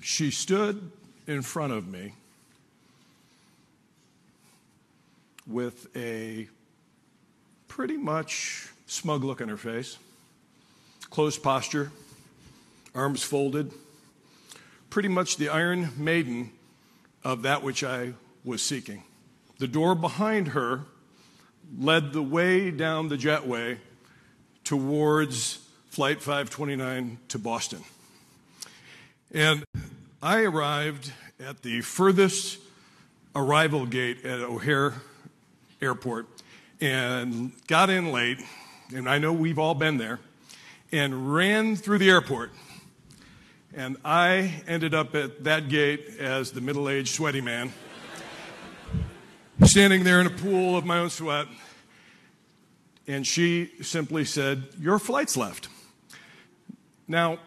She stood in front of me with a pretty much smug look on her face, closed posture, arms folded, pretty much the Iron Maiden of that which I was seeking. The door behind her led the way down the jetway towards Flight 529 to Boston. And I arrived at the furthest arrival gate at O'Hare Airport and got in late, and I know we've all been there, and ran through the airport. And I ended up at that gate as the middle-aged sweaty man, standing there in a pool of my own sweat. And she simply said, "Your flight's left." Now,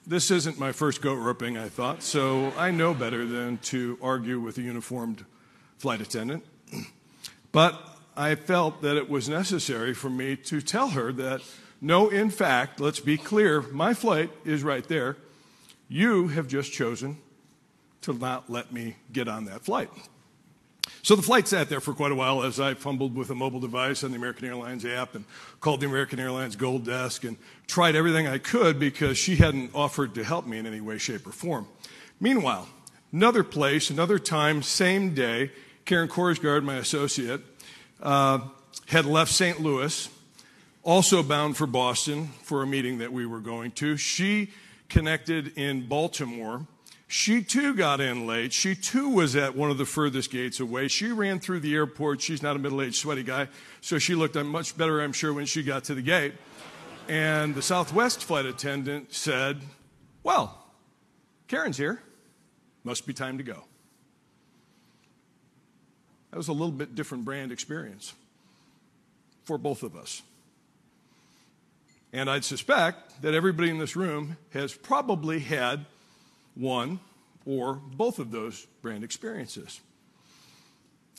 this isn't my first goat roping, I thought, so I know better than to argue with a uniformed flight attendant. But I felt that it was necessary for me to tell her that, no, in fact, let's be clear, my flight is right there. You have just chosen to not let me get on that flight. So the flight sat there for quite a while as I fumbled with a mobile device on the American Airlines app and called the American Airlines Gold Desk and tried everything I could because she hadn't offered to help me in any way, shape, or form. Meanwhile, another place, another time, same day, Karen Korsgaard, my associate, had left St. Louis, also bound for Boston for a meeting that we were going to. She connected in Baltimore. She, too, got in late. She, too, was at one of the furthest gates away. She ran through the airport. She's not a middle-aged, sweaty guy, so she looked much better, I'm sure, when she got to the gate. And the Southwest flight attendant said, "Well, Karen's here. Must be time to go." That was a little bit different brand experience for both of us. And I'd suspect that everybody in this room has probably had one or both of those brand experiences.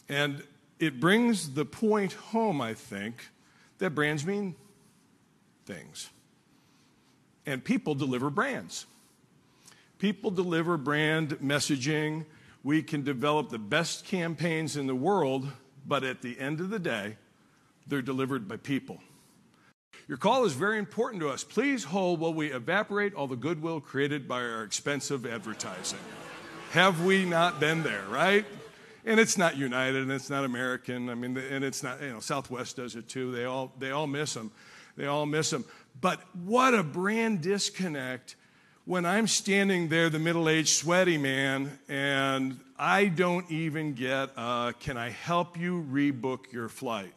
And it brings the point home, I think, that brands mean things. And people deliver brands. People deliver brand messaging. We can develop the best campaigns in the world, but at the end of the day, they're delivered by people. Your call is very important to us. Please hold while we evaporate all the goodwill created by our expensive advertising. Have we not been there, right? And it's not United, and it's not American. I mean, and it's not, Southwest does it too. They all miss them. They all miss them. But what a brand disconnect when I'm standing there, the middle-aged sweaty man, and I don't even get, "Can I help you rebook your flight?"